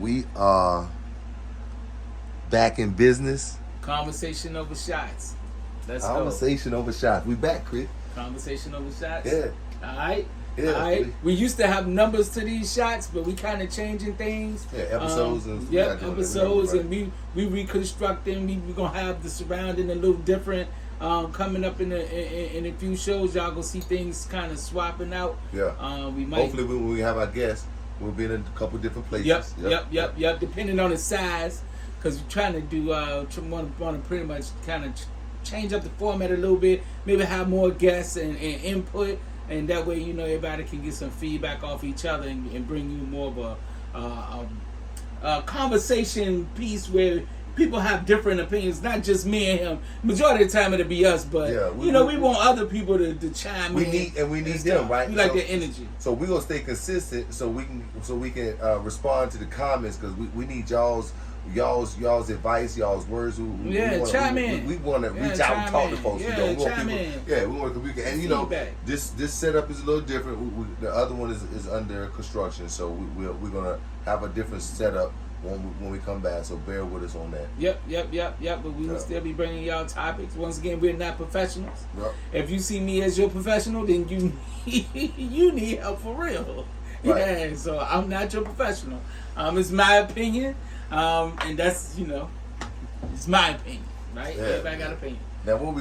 We are back in business. Conversation over shots. Let's go. Conversation over shots. We back, Chris. Conversation over shots. Yeah. All right. Yeah. All right. We used to have numbers to these shots, but we kind of changing things. Yeah, episodes and episodes, and we reconstructing. We're gonna have the surrounding a little different. Coming up in a few shows, y'all gonna see things kind of swapping out. Yeah. We might. Hopefully, when we have our guests, we'll be in a couple different places. Yep. Depending on the size, because we're trying to do want to pretty much kind of change up the format a little bit. Maybe have more guests and input, and that way everybody can get some feedback off each other and bring you more of a conversation piece where people have different opinions, not just me and him. Majority of the time it'll be us, but we want other people to chime in. We need them, right? We like their energy. So we're gonna stay consistent, so we can respond to the comments, because we need y'all's advice, y'all's words. Chime in. We want to reach out and talk to folks. Yeah, chime in. Yeah, we want to. And this setup is a little different. The other one is under construction, so we're gonna have a different setup when we come back, so bear with us on that. Yep. But we will still be bringing y'all topics. Once again, we're not professionals. Yep. If you see me as your professional, then you need help for real. Right. Yeah, so I'm not your professional. It's my opinion, and that's it's my opinion, right? Yeah. Everybody got an opinion. Now, what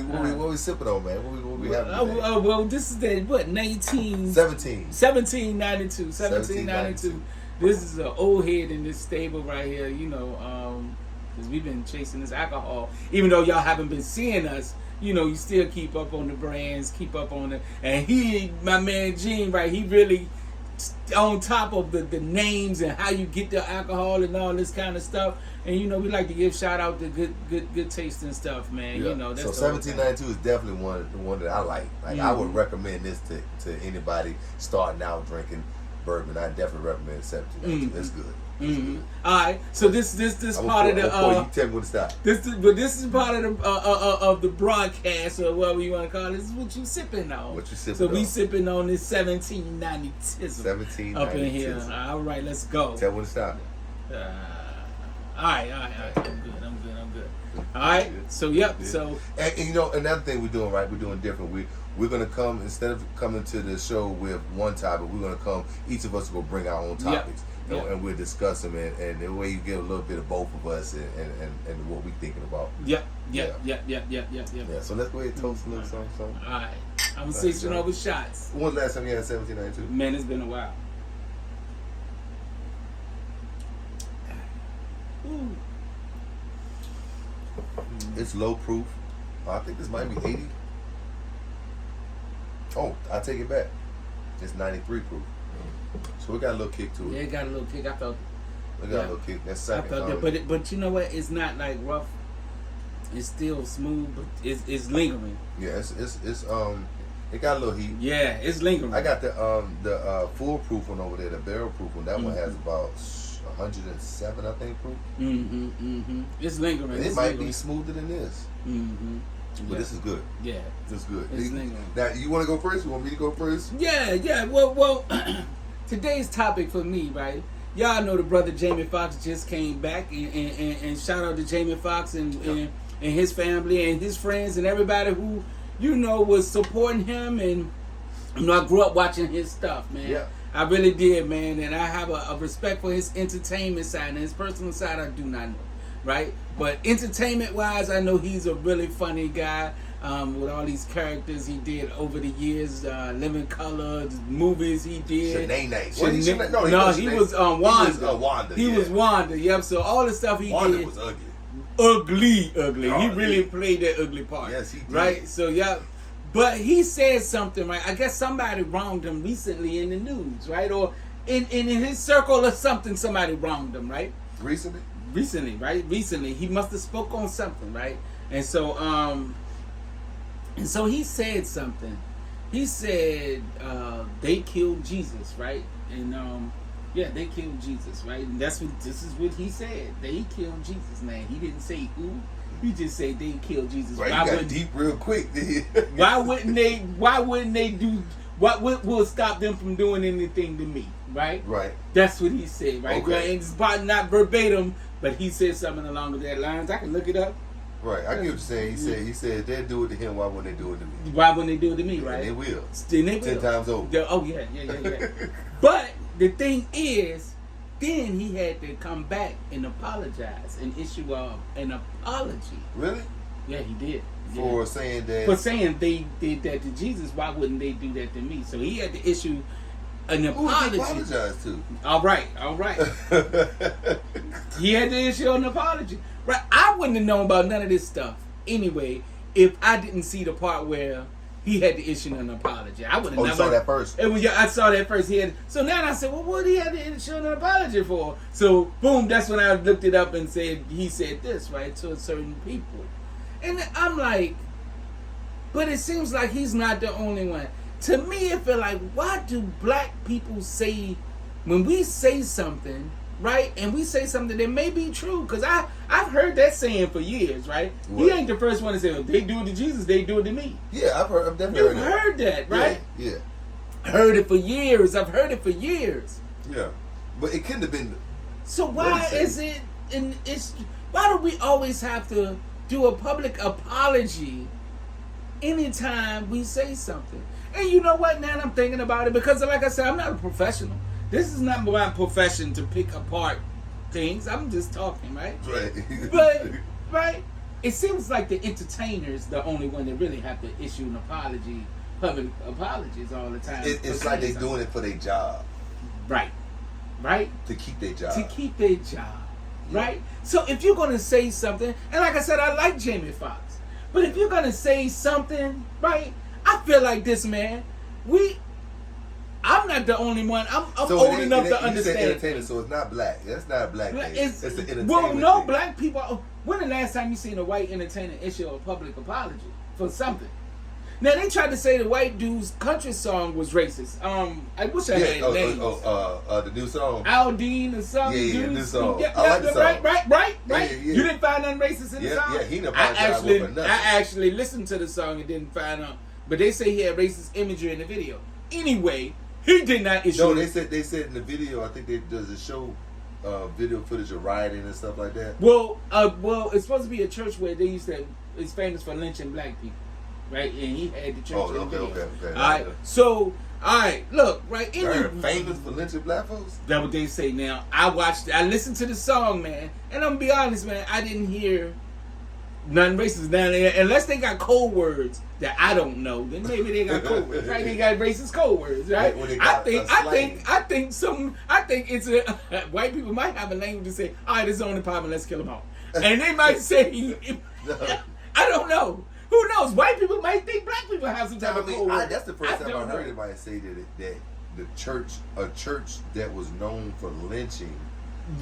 we sipping on, man? What we having today? Well, this is the 1792. 1792. This is an old head in this stable right here, because we've been chasing this alcohol. Even though y'all haven't been seeing us, you still keep up on the brands, keep up on it. And my man Gene, right, he really on top of the names and how you get the alcohol and all this kind of stuff. And we like to give shout out to good taste and stuff, man. Yeah. That's so 1792 is definitely one that I like. I would recommend this to anybody starting out drinking bourbon. I definitely recommend 1792. It's good. Good. All right, so this part of the you tell me when to stop. This is part of the broadcast, or whatever you want to call it. This is what you sipping on. We sipping on this 1790tism. Up in here. All right, let's go. Tell me when to stop. All right. I'm good. All right. So So and another thing we're doing right. We're doing different. We're gonna come, instead of coming to the show with one topic, we're gonna come. Each of us will bring our own topics. And we'll discuss them, and the way you get a little bit of both of us and what we're thinking about. Yeah. So let's go ahead and toast a little something. All right. I'm switching over shots. When was the last time you had 1792? Man, it's been a while. Ooh. It's low proof. I think this might be 80. Oh, I take it back. It's 93 proof. So it got a little kick to it. Yeah, it got a little kick. I felt it got a little kick. That's second. I felt that, but you know what? It's not like rough. It's still smooth, but it's lingering. Yeah, it's it got a little heat. Yeah, it's lingering. I got the foolproof one over there, the barrel proof one. That one has about 107, I think, proof. It's lingering. It might be smoother than this. But this is good. Yeah. This is good. It's lingering. Now, you want to go first? You want me to go first? Yeah. Well, today's topic for me, right? Y'all know the brother Jamie Foxx just came back, and shout out to Jamie Foxx and his family and his friends and everybody who was supporting him. And I grew up watching his stuff, man. Yeah. I really did, man, and I have a respect for his entertainment side, and his personal side I do not know, right? But entertainment-wise, I know he's a really funny guy with all these characters he did over the years, Living Color, movies he did. Shanae. He was Wanda. He was Wanda, yep. So all the stuff he Wanda did. was ugly. Ugly. Oh, he really played that ugly part. Yes, he did. Right? So, yeah. But he said something, right? I guess somebody wronged him recently in the news, right? Or in his circle or something, somebody wronged him, right? Recently, right? Recently. He must have spoke on something, right? And so he said something. He said they killed Jesus, right? And they killed Jesus, right? And this is what he said. They killed Jesus, man. He didn't say who. He just said they killed Jesus. Right, you got deep real quick. Why wouldn't they what will stop them from doing anything to me, right? Right. That's what he said, right? Okay. And it's probably not verbatim, but he said something along that lines. I can look it up. Right, I get what you're saying. He said they do it to him. Why wouldn't they do it to me? Why wouldn't they do it to me, right? And they will. Then they will. 10 times over. Oh yeah. But the thing is, then he had to come back and apologize and issue an apology. Really? Yeah, he did. For saying that. For saying they did that to Jesus, why wouldn't they do that to me? So he had to issue an apology. Who did he apologize to? All right. He had to issue an apology. Right, I wouldn't have known about none of this stuff anyway if I didn't see the part where he had to issue an apology. I would have never. You saw that first? I saw that first. So now I said, well, what did he have to issue an apology for? So boom, that's when I looked it up and said he said this, right, to certain people. And I'm like, but it seems like he's not the only one. To me, it felt like, why do black people say, when we say something, right, and we say something that may be true, because I've heard that saying for years, right? What? He ain't the first one to say, well, they do it to Jesus, they do it to me. Yeah, I've definitely heard that, right? Yeah. I heard it for years. I've heard it for years. Yeah, but it couldn't have been. So why is it? And why do we always have to do a public apology anytime we say something? And you know what? Now I'm thinking about it, because, like I said, I'm not a professional. This is not my profession to pick apart things. I'm just talking, right? Right. But right, it seems like the entertainers the only one that really have to issue an apology, public apologies all the time. It's like they're doing it for their job. Right. To keep their job. Right? So if you're going to say something, and like I said, I like Jamie Foxx, but if you're going to say something, right, I feel like this, man, I'm not the only one. I'm old enough to understand. You said entertainer, so it's not black. That's not a black thing. It's an entertainment well, no, thing. Black people. When the last time you seen a white entertainer issue a public apology for something? Now they tried to say the white dude's country song was racist. I wish I had names. The new song. Aldine or something. Yeah, new song. Yeah, I like the song. Right. Yeah. You didn't find nothing racist in the song? Yeah, he didn't apologize for nothing. I actually listened to the song and didn't find out. But they say he had racist imagery in the video. Anyway, he did not issue. No, they said in the video. I think they does a show, video footage of rioting and stuff like that. Well, it's supposed to be a church where they used to. It's famous for lynching black people, right? And he had the church. Okay. All right. So, all right. Look, right. They're famous for lynching black folks. That's what they say now. I listened to the song, man, and I'm gonna be honest, man. I didn't hear nothing racist down there, unless they got code words that I don't know. Then maybe they got code words, right? They got racist code words, right? I think it's white people might have a language to say, all right, it's on the problem, let's kill them all, and they might say, I don't know. Who knows? White people might think black people have some type of code word. That's the first time I heard anybody say that a church that was known for lynching.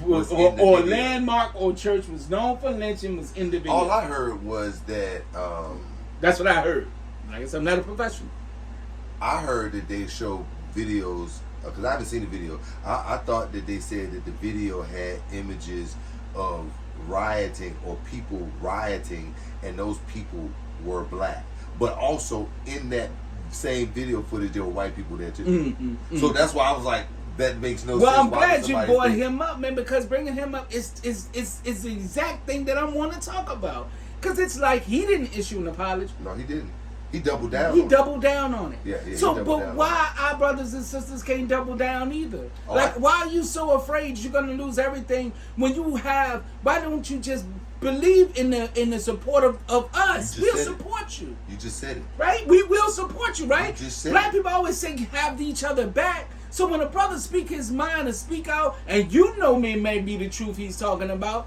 Or landmark or church was known for lynching was in the video. All I heard was that. That's what I heard. Like I said, I'm not a professional. I heard that they show videos because I haven't seen the video. I thought that they said that the video had images of rioting or people rioting, and those people were black. But also in that same video footage, there were white people there too. So that's why I was like, that makes no sense. Well, I'm glad you brought him up, man, because bringing him up is the exact thing that I want to talk about. Because it's like he didn't issue an apology. No, he didn't. He doubled down. He doubled down on it. Yeah. So, but why our brothers and sisters can't double down either? Why are you so afraid you're gonna lose everything when you have? Why don't you just believe in the support of us? We'll support you. You just said it, right? We will support you, right? You just said Black people always say have each other back. So when a brother speak his mind and speak out, and you know me may be the truth he's talking about,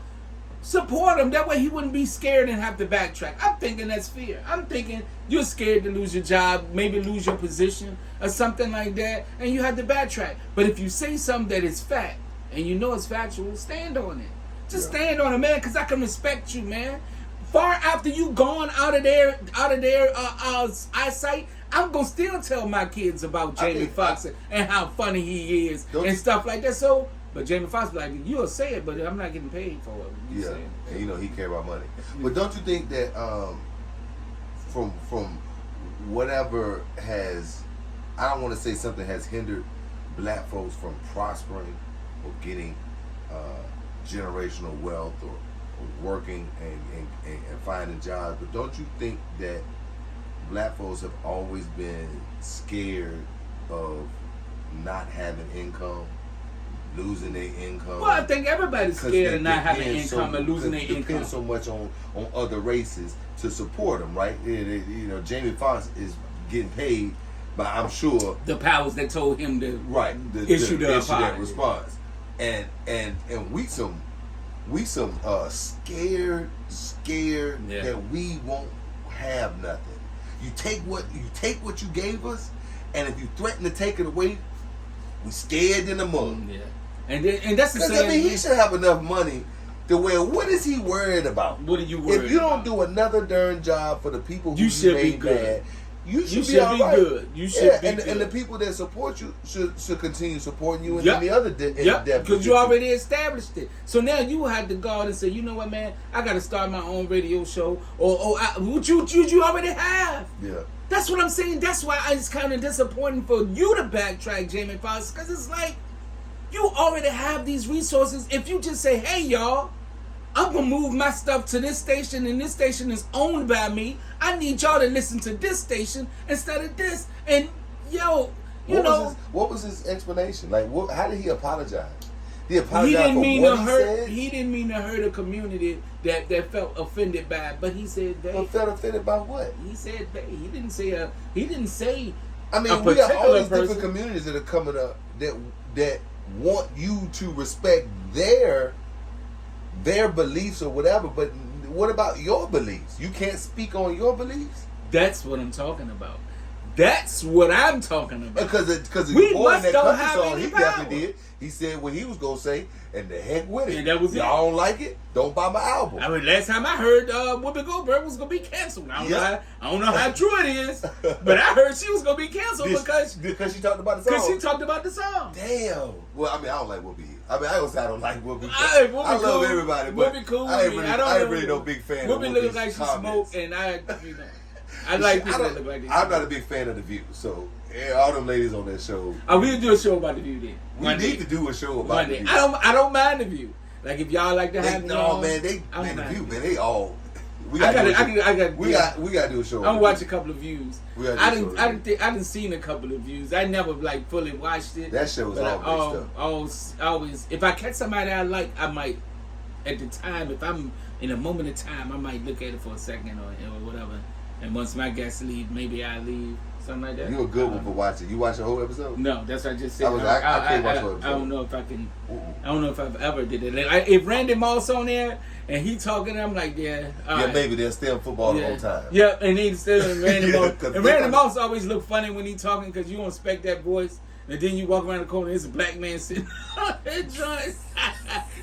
support him. That way he wouldn't be scared and have to backtrack. I'm thinking that's fear. I'm thinking you're scared to lose your job, maybe lose your position or something like that, and you have to backtrack. But if you say something that is fact, and you know it's factual, stand on it. Just stand on it, man, because I can respect you, man. Far after you gone out of their eyesight, I'm gonna still tell my kids about Jamie Foxx and how funny he is and stuff like that. So, but Jamie Foxx be like, you'll say it, but I'm not getting paid for it. And you know he care about money. But don't you think that from whatever has, I don't want to say something has hindered black folks from prospering or getting generational wealth or working and finding jobs, but don't you think that black folks have always been scared of not having income, losing their income? Well, I think everybody's scared of not having income and losing their income. Depends so much on other races to support them, right? Jamie Foxx is getting paid by, I'm sure, the powers that told him to issue that response, and we some scared that we won't have nothing. You take what you gave us, and if you threaten to take it away, we scared in the mud. Yeah, and that's the same. Because he should have enough money to where, what is he worried about? What are you worried about? If you don't do another darn job for the people who you made mad, you should be good. You should be good. And the people that support you should continue supporting you, and then the other because you already established it. So now you have to go out and say, you know what, man, I got to start my own radio show, or what you already have. Yeah. That's what I'm saying. That's why it's kind of disappointing for you to backtrack, Jamie Foxx, because it's like you already have these resources. If you just say, hey, y'all, I'm going to move my stuff to this station, and this station is owned by me. I need y'all to listen to this station instead of this. And, yo, what was his explanation? Like, how did he apologize? He didn't mean to hurt a community that felt offended by it, but he said they. But felt offended by what? He said they. He didn't say. I mean, we got all these different communities that are coming up that want you to respect their beliefs or whatever. But what about your beliefs? You can't speak on your beliefs. That's what I'm talking about. That's what I'm talking about. Because we must don't have any he power. definitely did. He said what he was gonna say, and the heck with it. And that was Y'all don't like it? Don't buy my album. I mean, last time I heard Whoopi Goldberg was gonna be canceled. I don't know how true it is, but I heard she was gonna be canceled because she talked about the song. Because she talked about the song. Damn. Well, I mean, I don't like Whoopi. I mean, I don't say I don't like Whoopi. I love everybody, but Whoopi cool. I ain't really no big fan. Whoopi of looks like she smoked, and I like people that look like this. I'm not a big fan of The View, so all them ladies on that show. We'll do a show about The View then. We need to do a show about The View. I don't mind The View. Like if y'all like to have The View, man, they all. We got to do a show. I'm watch a couple of views. I didn't seen a couple of views. I never like fully watched it. That show was always if I catch somebody I like, I might at the time, if I'm in a moment of time, I might look at it for a second or whatever. And once my guests leave, maybe I leave. Something like that. You're a good one for watching. You watch the whole episode? No, that's what I just said. I can't watch the whole episode. I don't know if I can. I don't know if I've ever did it. Like, if Randy Moss on there and he talking, I'm like, maybe they're still football the whole time. Yeah, and he's still Randy Moss. And Randy Moss always look funny when he talking because you don't expect that voice. And then you walk around the corner, there's a black man sitting on that joint.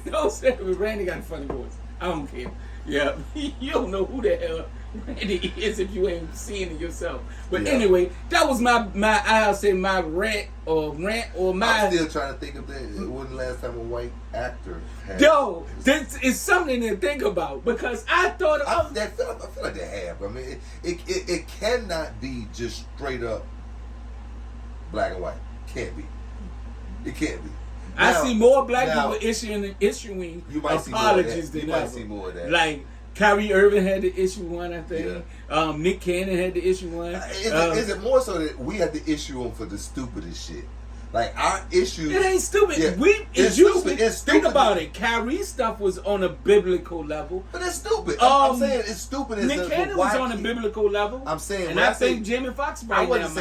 No, sir, Randy got a funny voice. I don't care. Yeah, you don't know who the hell Randy is if you ain't seeing it yourself. But anyway, that was my I'll say my rant or my. I'm still trying to think of that. It wasn't the last time a white actor had. Yo, this is something to think about because I thought I feel like they have. I mean, it cannot be just straight up black and white. Can't be. It can't be. I see more black people issuing apologies than ever. You might see more of that. Like Kyrie Irving had to issue one, I think. Yeah. Nick Cannon had to issue one. Is it more so that we have to issue them for the stupidest shit? Like our issues. It ain't stupid. Yeah. It's stupid. Think about it. Kyrie's stuff was on a biblical level. But it's stupid. I'm saying it's stupid. Nick Cannon was on a biblical level. I'm saying, and I think Jamie Foxx. I wasn't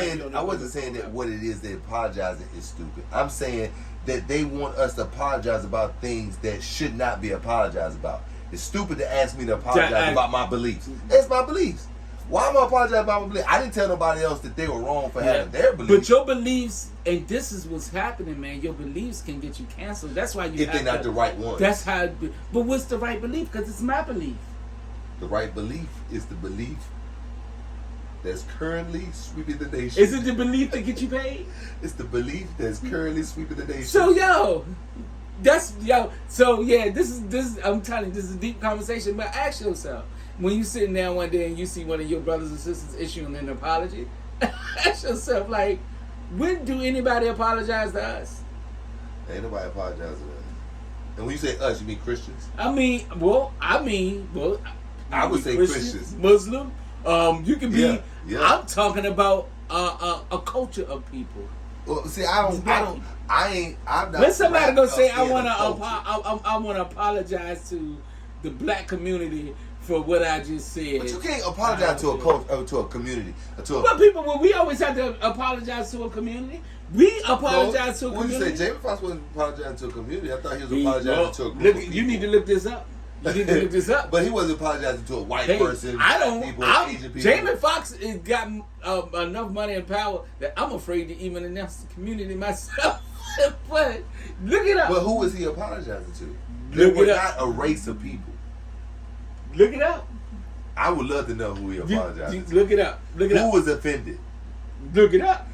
saying that what it is they apologizing is stupid. I'm saying that they want us to apologize about things that should not be apologized about. It's stupid to ask me to apologize about my beliefs. It's my beliefs. Why am I apologizing about my beliefs? I didn't tell nobody else that they were wrong for having their beliefs. But your beliefs, and this is what's happening, man. Your beliefs can get you canceled. That's why you. If they're not the right ones. That's how. But what's the right belief? Because it's my belief. The right belief is the belief that's currently sweeping the nation. Is it the belief that gets you paid? It's the belief that's currently sweeping the nation. So this is I'm telling you, this is a deep conversation. But ask yourself, when you sitting down one day and you see one of your brothers and sisters issuing an apology, ask yourself, like, When do anybody apologize to us? Ain't nobody apologize to us. And when you say us, you mean Christians? I would say Christians. Muslim. You can be. Yeah. I'm talking about a culture of people. Well, see, I'm not. When somebody gonna say, I want to to apologize to the black community for what I just said. But you can't apologize to a culture, to a community. Well, we always have to apologize to a community. We apologize to a community. When you say Jamie Foxx wasn't apologizing to a community, I thought he was apologizing to a group of people. You need to look this up. You need to look this up. But he wasn't apologizing to a white person. Asian people. Jamie Foxx has got enough money and power that I'm afraid to even announce the community myself. But look it up. But who was he apologizing to? Look They were it up. not a race of people. Look it up. I would love to know who he apologized to. Look it up. Look it up. Who was offended? Look it up.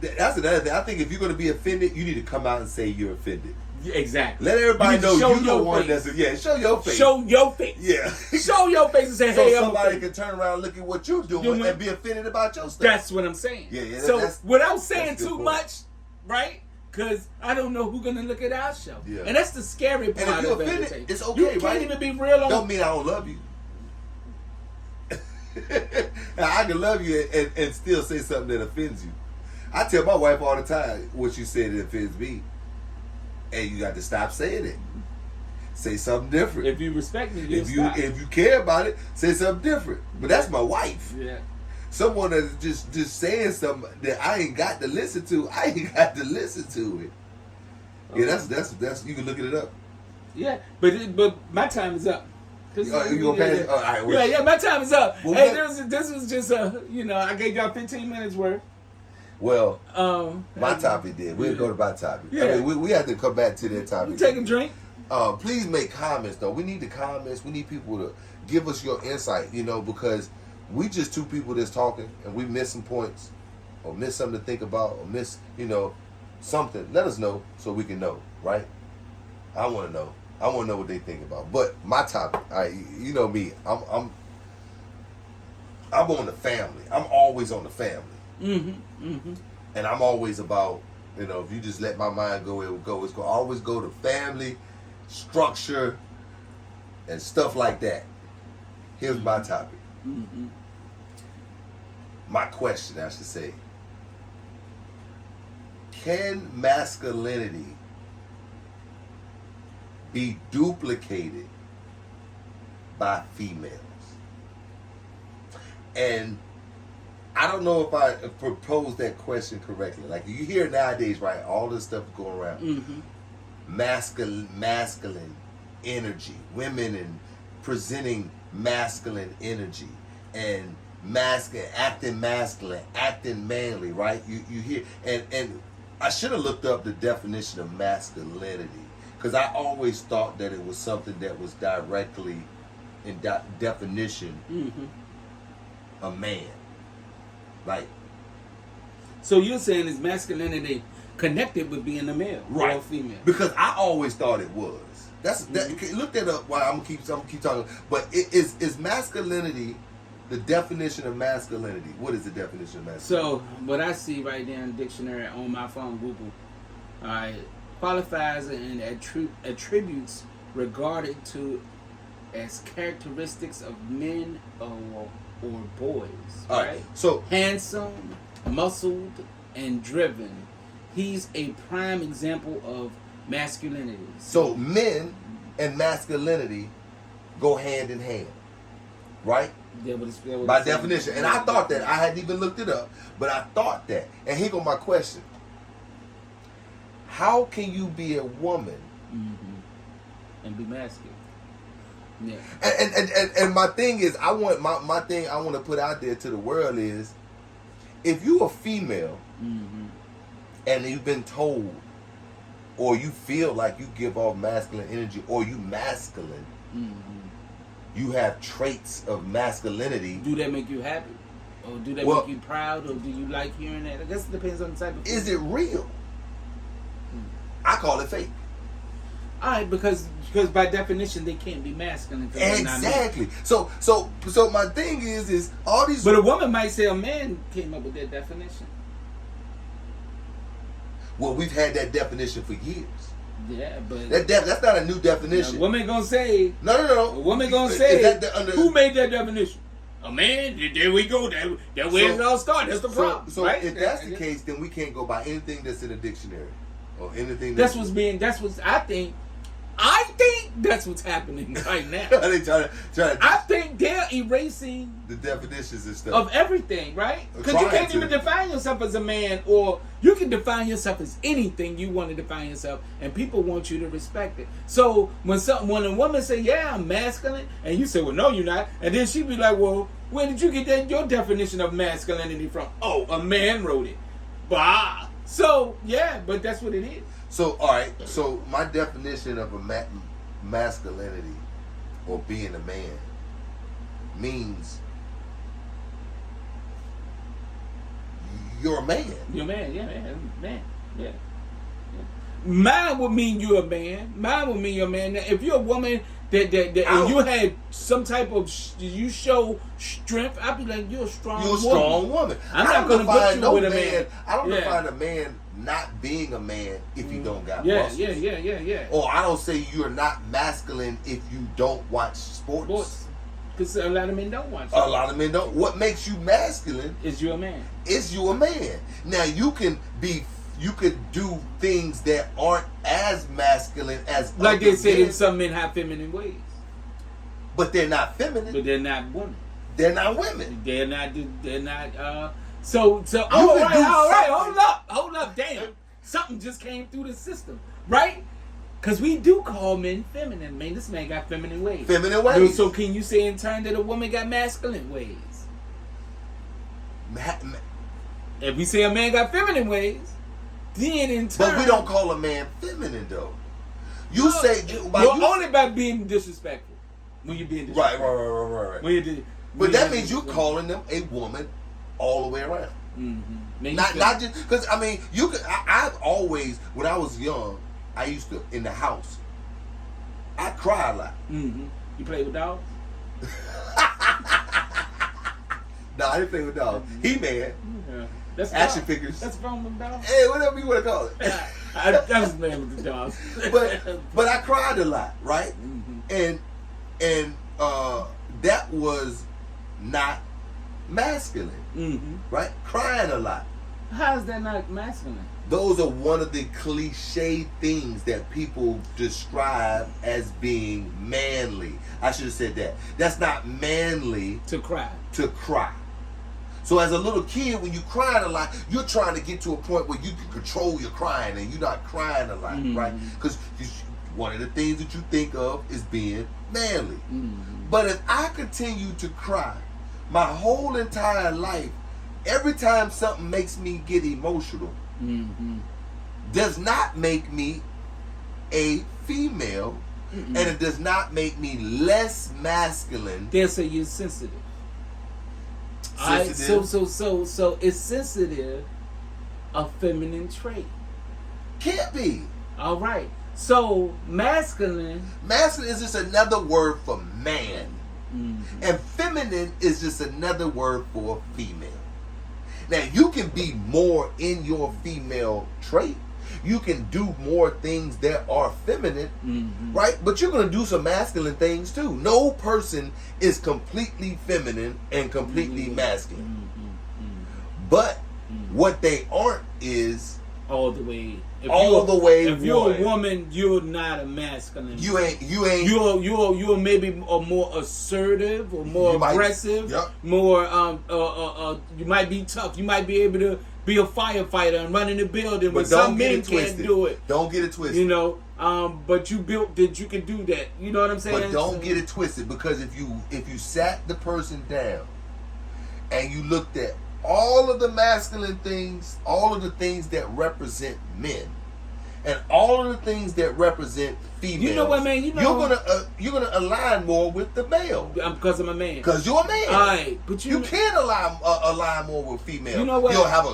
That's another thing. I think if you're going to be offended, you need to come out and say you're offended. Exactly. Let everybody know you're the one face. that's show your face. Show your face. Yeah. Show your face and say, so hey, somebody can turn around and look at what you're doing and be offended about your stuff. That's what I'm saying. Yeah. So without saying too much, right? Because I don't know who's going to look at our show. Yeah. And that's the scary part and if you're of offended, everything. it's okay, you right? can't even be real on. Don't mean I don't love you. Now, I can love you and still say something that offends you. I tell my wife all the time what you said that offends me. And you got to stop saying it. Say something different. If you respect me, if you care about it, say something different. But that's my wife. Yeah. Someone that's just saying something that I ain't got to listen to. I ain't got to listen to it. Okay. Yeah, that's you can look it up. Yeah, but my time is up. You gonna pass? All right, yeah, my time is up. Well, hey, this was just I gave y'all 15 minutes worth. Well, my topic did. We'll go to my topic. Yeah. I mean, we have to come back to that topic. Take a drink. Please make comments, though. We need the comments. We need people to give us your insight, because we just two people that's talking and we miss some points or miss something to think about or miss, something. Let us know so we can know, right? I want to know. I want to know what they think about. But my topic, you know me, I'm on the family. I'm always on the family. And I'm always about, if you just let my mind go, it will go. It's going to always go to family, structure, and stuff like that. Here's my topic. My question, I should say. Can masculinity be duplicated by females? And I don't know if I proposed that question correctly. Like you hear nowadays, right? All this stuff going around. Masculine energy, women and presenting masculine energy, and acting masculine, acting manly, right? You hear, and I should have looked up the definition of masculinity because I always thought that it was something that was directly in definition a man. Like, so you're saying is masculinity connected with being a male or a female? Because I always thought it was. Look that up. While I'm gonna keep talking. But is masculinity the definition of masculinity? What is the definition of masculinity? So what I see right there in the dictionary on my phone, Google, qualifies and attributes regarded to as characteristics of men or boys. All right. So handsome, muscled, and driven. He's a prime example of masculinity. So men and masculinity go hand in hand, right? By definition. And I thought that. I hadn't even looked it up, but I thought that. And here go my question. How can you be a woman and be masculine? Yeah. And my thing is, my thing I want to put out there to the world is, if you a female and you've been told, or you feel like you give off masculine energy, or you masculine, you have traits of masculinity. Do that make you happy, or do that make you proud, or do you like hearing that? I guess it depends on the type of. Is it real? I call it fake. All right, because by definition they can't be masculine. Exactly. So my thing is all these. But a woman might say a man came up with that definition. Well, we've had that definition for years. Yeah, but That's not a new definition. A woman gonna say. No. A woman gonna say. Who made that definition? A man. There we go. That where it all started. That's the problem. So right? if that's the case, then we can't go by anything that's in a dictionary or anything. That's what's I think that's what's happening right now. They try to I think they're erasing the definitions and stuff of everything, right? Because you can't even define yourself as a man, or you can define yourself as anything you want to define yourself, and people want you to respect it. So when a woman say, "Yeah, I'm masculine," and you say, "Well, no, you're not," and then she be like, "Well, where did you get your definition of masculinity from?" "Oh, a man wrote it." Bah. So yeah, but that's what it is. So, all right. So, my definition of a masculinity or being a man means you're a man. You're a man, yeah. Mine would mean you're a man. Mine would mean you're a man. Now, if you're a woman that and you had some type of you show strength, I'd be like, you're a strong woman. You're a strong woman. I'm not going to put you with a man. I don't define a man not being a man if you don't got muscles. Yeah. Or I don't say you're not masculine if you don't watch sports. Because a lot of men don't watch sports. A lot of men don't. What makes you masculine is you a man. Is you a man. Now you could do things that aren't as masculine as like they say that some men have feminine ways. But they're not feminine. But they're not women. They're not women. They're not So all right, hold up, damn. Something just came through the system, right? Because we do call men feminine. Man, this man got feminine ways. Feminine ways. So can you say in turn that a woman got masculine ways? If we say a man got feminine ways, then in turn... But we don't call a man feminine, though. You only by being disrespectful. When you're being disrespectful. Right. But that means you're calling them a woman all the way around. Mm-hmm. Not just because you could. I've always, when I was young, I used to in the house. I cry a lot. Mm-hmm. You play with dogs? No, I didn't play with dogs. He-Man. Yeah. That's action figures. That's wrong with dogs. Hey, whatever you want to call it. I was playing with the dogs. but I cried a lot, right? Mm-hmm. And that was not masculine, right? Crying a lot. How is that not masculine? Those are one of the cliche things that people describe as being manly. I should have said that. That's not manly to cry. So as a little kid, when you crying a lot, you're trying to get to a point where you can control your crying and you're not crying a lot, right? Because one of the things that you think of is being manly. But if I continue to cry my whole entire life, every time something makes me get emotional, does not make me a female, and it does not make me less masculine. They'll say you're sensitive. So is sensitive a feminine trait? Can't be. All right. So masculine is just another word for man, and feminine is just another word for female. Now you can be more in your female trait. You can do more things that are feminine, right? But you're going to do some masculine things too. No person is completely feminine and completely masculine. But what they aren't is all the way. If you're a woman, you're not a masculine. You ain't. You're maybe a more assertive or more aggressive. More you might be tough. You might be able to be a firefighter and run in the building, but some men can't do it. Don't get it twisted. You know, but you built that you can do that. You know what I'm saying? But don't get it twisted, because if you sat the person down and you looked at all of the masculine things, all of the things that represent men, and all of the things that represent females, you know what, man? You're gonna align more with the male. Because I'm a man. Because you're a man. All right, but you can't align more with female. You know what?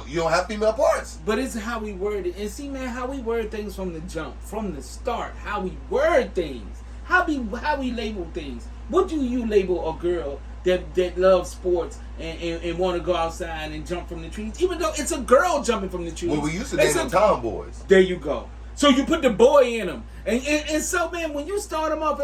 You don't have female parts. But it's how we word it. And see, man, how we word things from the jump, from the start. How we word things. How we label things. What do you label a girl that love sports and want to go outside and jump from the trees, even though it's a girl jumping from the trees. Well, we used to name them tomboys. There you go. So you put the boy in them, and so man, when you start them off,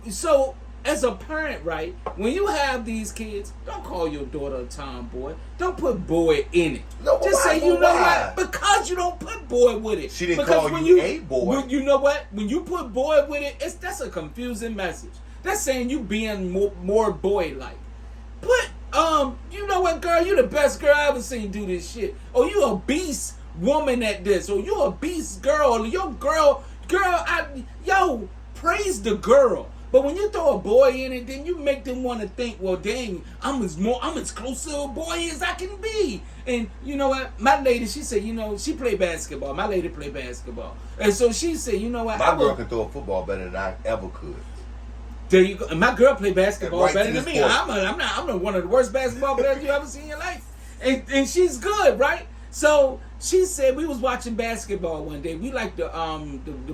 so as a parent, right, when you have these kids, don't call your daughter a tomboy. Don't put boy in it. No, just why? say, you know Why? what? Because you don't put boy with it. She didn't because call you a boy. You know what? When you put boy with it, that's a confusing message. That's saying you being more boy-like. Put, you know what, girl? You the best girl I ever seen do this shit. Or you a beast woman at this. Or you a beast girl. Or your girl, praise the girl. But when you throw a boy in it, then you make them want to think, well, dang, I'm as close to a boy as I can be. And you know what? My lady, she said, you know, she played basketball. My lady played basketball. And so she said, you know what? My girl can throw a football better than I ever could. There you go. And my girl played basketball right better than me. Point. I'm one of the worst basketball players you ever seen in your life. And she's good, right? So she said we was watching basketball one day. We like the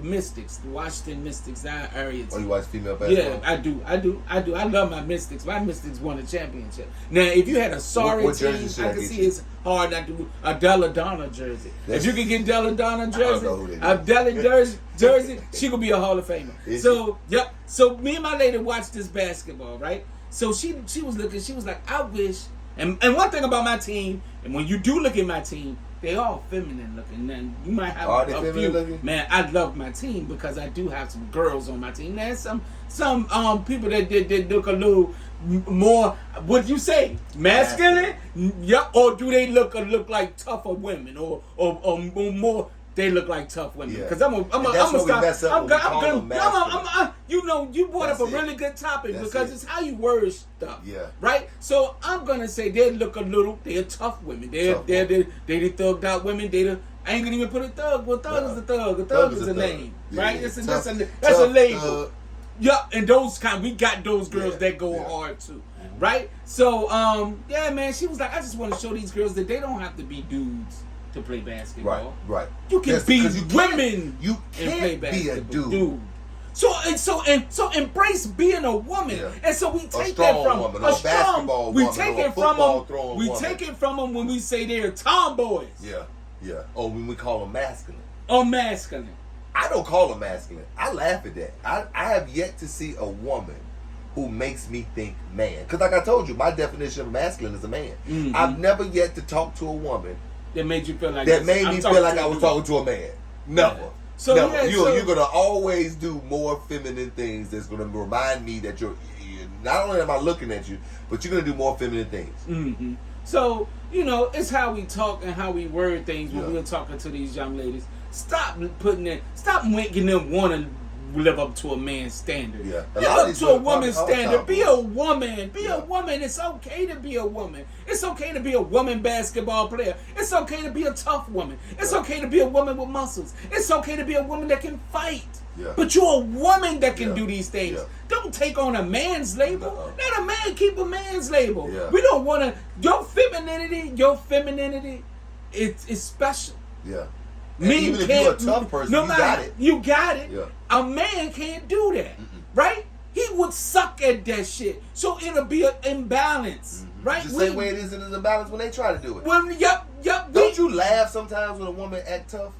Mystics, the Washington Mystics, our area. Oh, you watch female basketball? Yeah, I do. I love my Mystics. My Mystics won a championship. Now, if you had a sorry what team, jersey I can see it's hard not to a Della Donna jersey. If you can get Della Donna jersey, a Della jersey, she could be a Hall of Famer. So, yep. So me and my lady watched this basketball, right? So she was looking. She was like, I wish. And one thing about my team, and when you do look at my team, they all feminine looking. And you might have a few. Looking? Man, I love my team because I do have some girls on my team. There's some people that look a little more. What you say, masculine? Yeah, or do they look like tougher women, or more? They look like tough women. Because you know, you brought up a really good topic because it's how you word stuff. Yeah. Right? So I'm gonna say they're tough women. They're the thugged out women. I ain't gonna even put a thug. Well, thug is a thug. A thug is a name. Yeah, right? Yeah. That's a label. Yeah, and we got those girls that go hard too. Right? So yeah, man, she was like, I just want to show these girls that they don't have to be dudes to play basketball. Right. You can be women. You can't be a dude. So embrace being a woman. Yeah. And so we take that from woman, a basketball we woman, take or it from them. We woman. take it from them when we say they're tomboys. Yeah. Or when we call them masculine. Or masculine. I don't call them masculine. I laugh at that. I have yet to see a woman who makes me think man. Because like I told you, my definition of masculine is a man. Mm-hmm. I've never yet to talk to a woman that made you feel like I was talking to a man. Never. Yeah. So never. Yeah, you're gonna always do more feminine things that's gonna remind me that you're not only am I looking at you, but you're gonna do more feminine things. Mm-hmm. So you know, it's how we talk and how we word things when we're talking to these young ladies. Stop making them want to live up to a man's standard. Yeah. Live up to a woman's standard. Be a woman. Be a woman. It's okay to be a woman. It's okay to be a woman basketball player. It's okay to be a tough woman. It's okay to be a woman with muscles. It's okay to be a woman that can fight. Yeah. But you're a woman that can do these things. Yeah. Don't take on a man's label. No. Let a man keep a man's label. Yeah. We don't want to. Your femininity, it's special. Yeah. Even if you're a tough person, you got it. You got it. Yeah. A man can't do that, right? He would suck at that shit. So it'll be an imbalance, right? The same way it is in an imbalance when they try to do it. Well, yep. Don't you laugh sometimes when a woman act tough?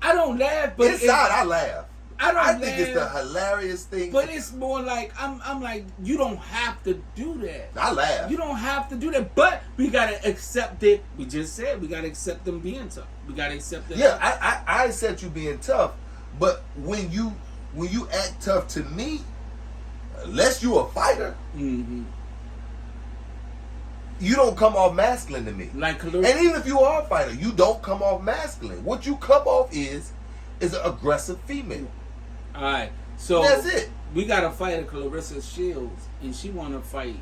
I don't laugh, but inside I laugh. I think it's the hilarious thing. But it's more like I'm like, you don't have to do that. I laugh. You don't have to do that, but we gotta accept it. We just said we gotta accept them being tough. We gotta accept that. Yeah, I accept you being tough, but when you act tough to me, unless you a fighter, you don't come off masculine to me. Like Clarissa. And even if you are a fighter, you don't come off masculine. What you come off is an aggressive female. All right, so that's it. We got to fight Clarissa Shields, and she want to fight.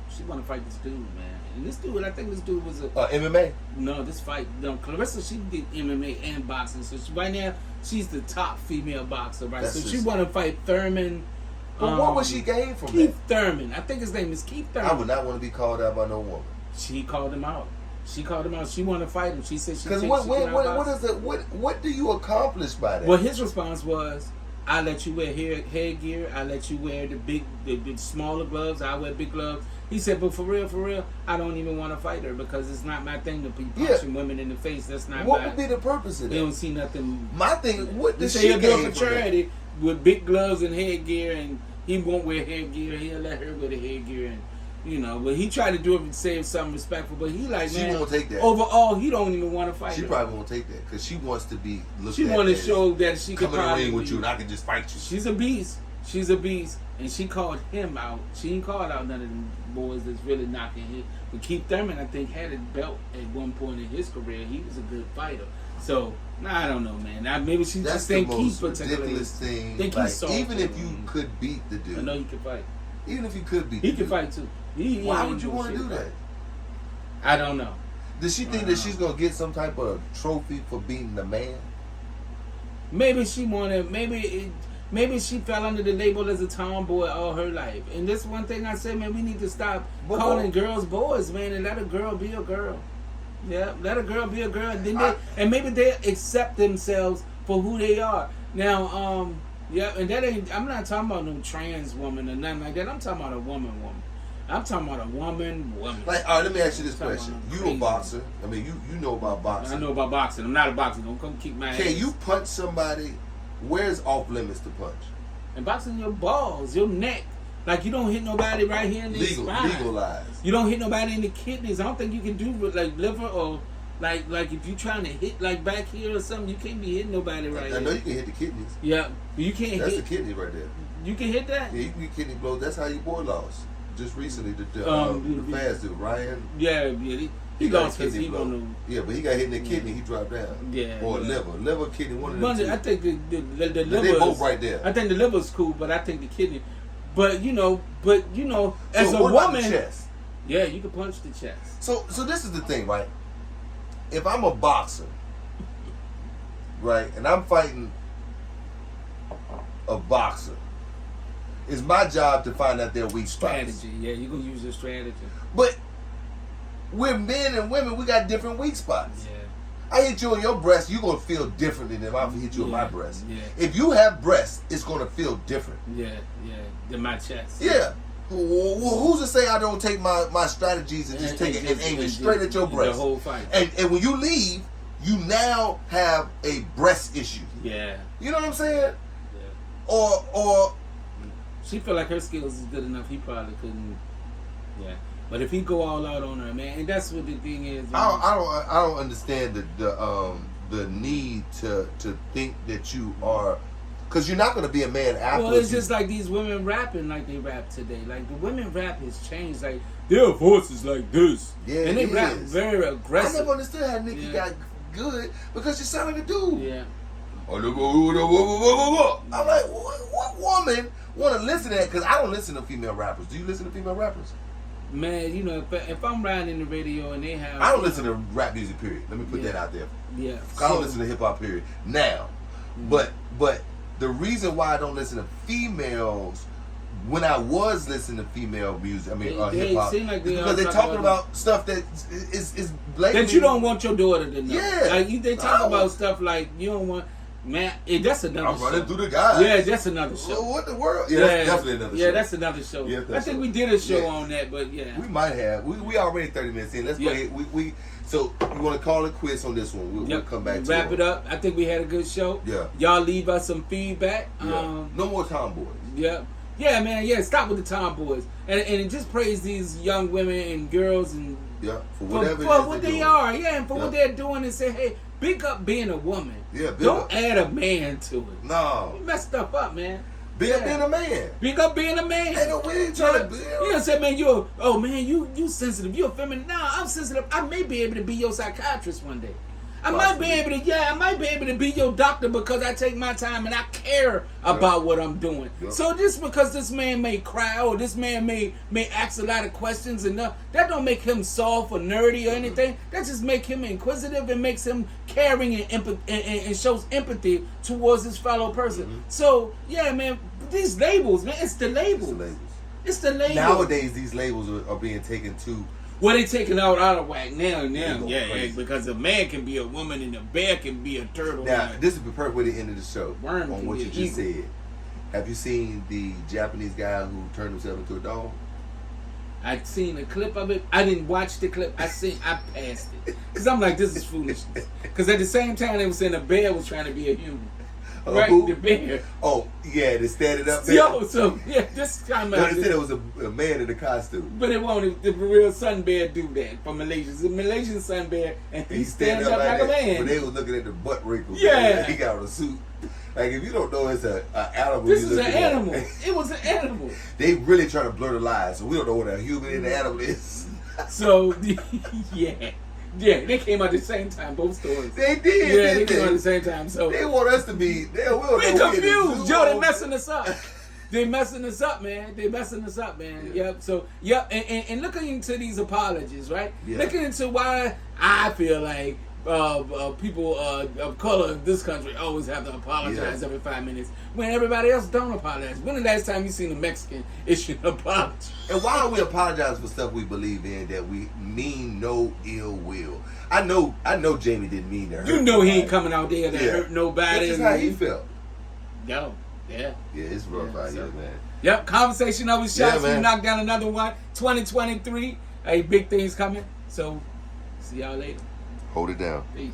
She want to fight this dude, man. And this dude, I think this dude was a MMA. No, this fight. No, Clarissa, she did MMA and boxing. So right now, she's the top female boxer, right? So she want to fight Thurman. But what would she gain from Keith Thurman? I think his name is Keith Thurman. I would not want to be called out by no woman. She called him out. She want to fight him. She said she. Because what do you accomplish by that? Well, his response was, I let you wear headgear. I let you wear the smaller gloves. I wear big gloves. He said, but for real, I don't even want to fight her because it's not my thing to be punching women in the face. That's not. What would be the purpose of that? You don't see nothing. My thing, what does she she he'll do it for for charity with big gloves and headgear, and he won't wear headgear. He'll let her wear the headgear, and but he tried to do it to save something respectful. But he like, she man, won't take that. Overall, he don't even want to fight. She her. probably won't take that because she wants to be looked She at. want to show that she can come in the ring with you, and I can just fight you. She's a beast. She's a beast, and she called him out. She ain't called out none of them boys that's really knocking him. But Keith Thurman, I think, had a belt at one point in his career. He was a good fighter. So, I don't know, man. Maybe she That's just the think most Keith particularly. ridiculous thing. Think like, he's soft, even if you could beat the dude, I know he can fight. Even if you could beat, He the can dude, fight too. Why would you want to do that? I don't know. Does she think that she's gonna get some type of trophy for beating the man? Maybe she wanted. Maybe she fell under the label as a tomboy all her life. And this one thing I say, man, we need to stop calling girls boys, man, and let a girl be a girl. Yeah, let a girl be a girl. And then and maybe they accept themselves for who they are. Now, yeah, and that ain't. I'm not talking about no trans woman or nothing like that. I'm talking about a woman. I'm talking about a woman. Like, all right, let me ask you this question. You a boxer. I mean, you know about boxing. I know about boxing. I'm not a boxer. Don't come kick my ass. Can you punch somebody? Where's off limits to punch? And boxing your balls, your neck. Like, you don't hit nobody right here in the spine. Legalized. You don't hit nobody in the kidneys. I don't think you can do like liver or like if you trying to hit like back here or something, you can't be hitting nobody right here. I know you can hit the kidneys. Yeah, but you can't That's hit. the kidney right there. You can hit that? Yeah, you can get kidney blows. That's how your boy lost. Just recently, the fast dude, Ryan. Yeah, he lost because he blow. Yeah, but he got hit in the kidney, he dropped down. Yeah. Or liver, kidney, one of them two. I think the liver. They both right there. I think the liver's cool, but I think the kidney. But you know, as so a what woman, about the chest? Yeah, you can punch the chest. So this is the thing, right? If I'm a boxer, right, and I'm fighting a boxer, it's my job to find out their weak spots. Strategy, yeah, you gonna use your strategy. But we're men and women, we got different weak spots. Yeah. I hit you on your breast, you're gonna feel differently than if I hit you on my breast. Yeah. If you have breasts, it's gonna feel different. Yeah, than my chest. Yeah. Well, who's to say I don't take my strategies and just take it and aim it straight at your breast? The whole fight. And when you leave, you now have a breast issue. Yeah. You know what I'm saying? Yeah. Or she feel like her skills is good enough. He probably couldn't. Yeah. But if he go all out on her, man, and that's what the thing is. I don't understand the need to think that you are, because you're not going to be a man after. Well, it's just like these women rapping like they rap today. Like the women rap has changed. Like their voices like this. Yeah, and they rap very aggressive. I never understood how Nicki got good because she sounded like a dude. Yeah. I'm like, what woman want to listen to that? Because I don't listen to female rappers. Do you listen to female rappers? Man, you know, if I'm riding the radio and they have... I don't listen to rap music, period. Let me put that out there. Yeah. I don't listen to hip-hop, period. Now, but the reason why I don't listen to females, when I was listening to female music, hip-hop, like because they're talking about stuff that is blatantly... That you don't want your daughter to know. Yeah. Like, they talk about stuff like you don't want... Man, that's another I'm show. running through the guys. Yeah, that's another show. What the world? Yeah, that's definitely another show. Yeah, that's another show. Yeah, I think we did a show on that, but yeah. We might have. We already 30 minutes in. Let's go ahead. So you want to call it quits on this one? We'll come back to wrap it up. I think we had a good show. Yeah. Y'all leave us some feedback. Yeah. No more tomboys. Yeah. Yeah, man. Yeah, stop with the tomboys and just praise these young women and girls and for whatever for what they are. Yeah, and for what they're doing, and say, hey, big up being a woman. Yeah, don't add a man to it. No, you mess stuff up, man. Big up being a man. Big up being a man. Ain't no way trying to build. You know, say, man, you sensitive. You're feminine. No, I'm sensitive. I may be able to be your psychiatrist one day. I might be able to be your doctor because I take my time and I care about what I'm doing. Yep. So just because this man may cry or this man may ask a lot of questions and that don't make him soft or nerdy or anything. That just make him inquisitive and makes him caring and shows empathy towards his fellow person. Mm-hmm. So yeah, man, these labels, man, it's the labels. It's the labels. Nowadays, these labels are being taken too Well, they taking out of whack now, yeah, crazy. because a man can be a woman and a bear can be a turtle. Now, this is the perfect way to end of the show Worm on can what be you an just eagle. said. Have you seen the Japanese guy who turned himself into a dog? I seen a clip of it. I didn't watch the clip. I passed it because I'm like, this is foolishness. Because at the same time, they were saying a bear was trying to be a human, right? Who? The bear. Oh, yeah, they standing up there. Yo, so yeah, this time No, they said it was a man in a costume. but it won't. The real sun bear do that for Malaysia. It's a Malaysian sun bear, and he stands up like a man. But they was looking at the butt wrinkles. Yeah. He got on a suit. Like, if you don't know it's an animal. This you is an looking at. animal. It was an animal. They really trying to blur the lines, so we don't know what a human and an animal is. So yeah, they came out at the same time. Both stories. They did. Yeah, they didn't came out at the same time. So They want us to be. we confused. Yo, they messing us up. They messing us up, man. They messing us up, man. Yeah. Yep. So, yep. And looking into these apologies, right? Yeah. Looking into why I feel like people of color in this country always have to apologize every 5 minutes when everybody else don't apologize. When the last time you seen a Mexican issue an apology? And why don't we apologize for stuff we believe in that we mean no ill will? I know Jamie didn't mean that. You know he ain't coming out there to hurt nobody. That's just how he felt. Yo, yeah. Yeah, it's rough out here, man. Yep, conversation over shots. man. We knocked down another one. 2023. Hey, big things coming. So, see y'all later. Hold it down. Peace.